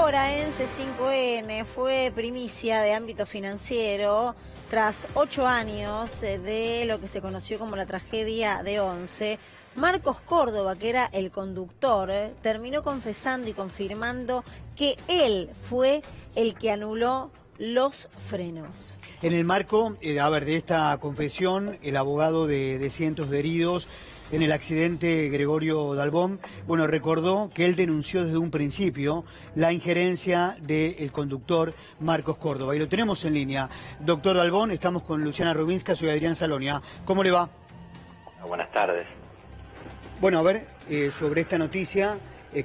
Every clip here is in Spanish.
Ahora en C5N fue primicia de ámbito financiero tras 8 años de lo que se conoció como la tragedia de Once. Marcos Córdoba, que era el conductor, terminó confesando y confirmando que él fue el que anuló los frenos. En el marco, de esta confesión, el abogado de cientos de heridos en el accidente, Gregorio Dalbón, recordó que él denunció desde un principio la injerencia del conductor Marcos Córdoba. Y lo tenemos en línea. Doctor Dalbón, estamos con Luciana Rubinska, soy Adrián Salonia. ¿Cómo le va? Buenas tardes. Sobre esta noticia,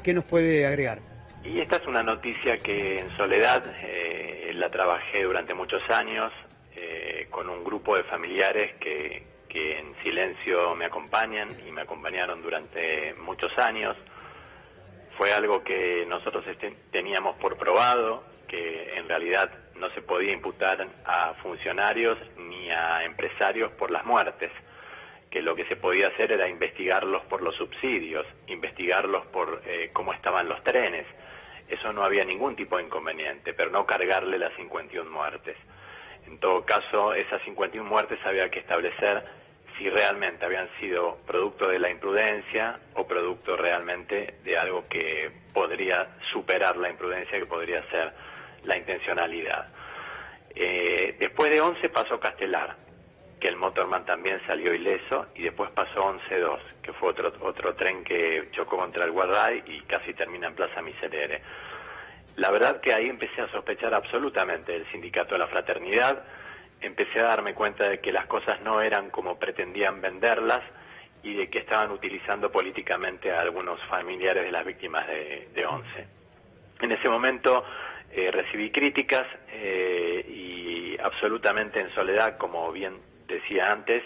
¿qué nos puede agregar? Y esta es una noticia que en soledad la trabajé durante muchos años con un grupo de familiares que en silencio me acompañan y me acompañaron durante muchos años. Fue algo que nosotros teníamos por probado, que en realidad no se podía imputar a funcionarios ni a empresarios por las muertes, que lo que se podía hacer era investigarlos por los subsidios, investigarlos por cómo estaban los trenes. Eso no había ningún tipo de inconveniente, pero no cargarle las 51 muertes. En todo caso, esas 51 muertes había que establecer si realmente habían sido producto de la imprudencia o producto realmente de algo que podría superar la imprudencia, que podría ser la intencionalidad. Después de Once pasó Castelar, que el Motorman también salió ileso, y después pasó Once-2, que fue otro tren que chocó contra el guardrail y casi termina en Plaza Miserere. La verdad que ahí empecé a sospechar absolutamente del Sindicato de la Fraternidad, empecé a darme cuenta de que las cosas no eran como pretendían venderlas y de que estaban utilizando políticamente a algunos familiares de las víctimas de Once. En ese momento recibí críticas y absolutamente en soledad, como bien decía antes,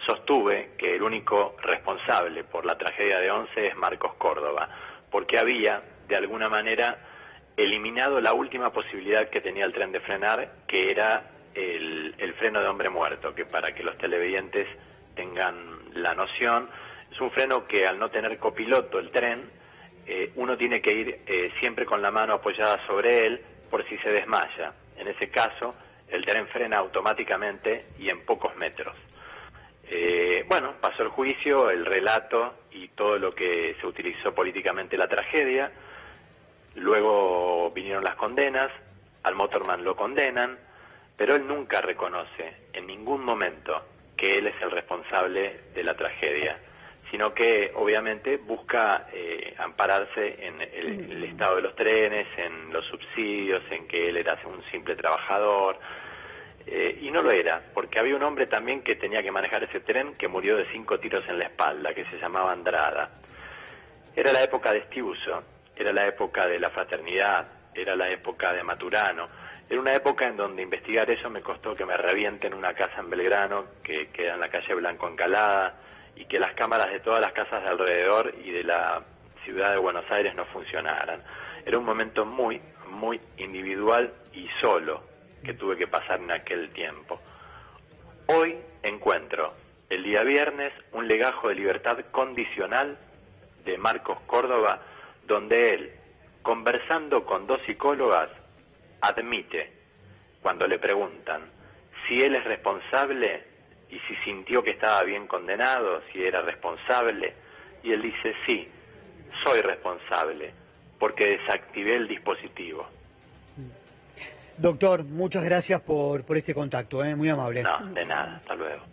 sostuve que el único responsable por la tragedia de Once es Marcos Córdoba, porque había, de alguna manera, eliminado la última posibilidad que tenía el tren de frenar, que era el freno de hombre muerto, que para que los televidentes tengan la noción, es un freno que al no tener copiloto el tren, uno tiene que ir siempre con la mano apoyada sobre él por si se desmaya. En ese caso, el tren frena automáticamente y en pocos metros. Pasó el juicio, el relato y todo lo que se utilizó políticamente la tragedia. Luego vinieron las condenas, al Motorman lo condenan, pero él nunca reconoce en ningún momento que él es el responsable de la tragedia, sino que obviamente busca ampararse en el estado de los trenes, en los subsidios, en que él era un simple trabajador, y no lo era, porque había un hombre también que tenía que manejar ese tren que murió de 5 tiros en la espalda, que se llamaba Andrada. Era la época de Estiuso, era la época de la fraternidad, era la época de Maturano. Era una época en donde investigar eso me costó que me revienten una casa en Belgrano, que queda en la calle Blanco Encalada, y que las cámaras de todas las casas de alrededor y de la ciudad de Buenos Aires no funcionaran. Era un momento muy, muy individual y solo que tuve que pasar en aquel tiempo. Hoy encuentro, el día viernes, un legajo de libertad condicional de Marcos Córdoba, donde él, conversando con 2 psicólogas, admite, cuando le preguntan si él es responsable y si sintió que estaba bien condenado, si era responsable, y él dice, sí, soy responsable, porque desactivé el dispositivo. Doctor, muchas gracias por este contacto, muy amable. No, de nada, hasta luego.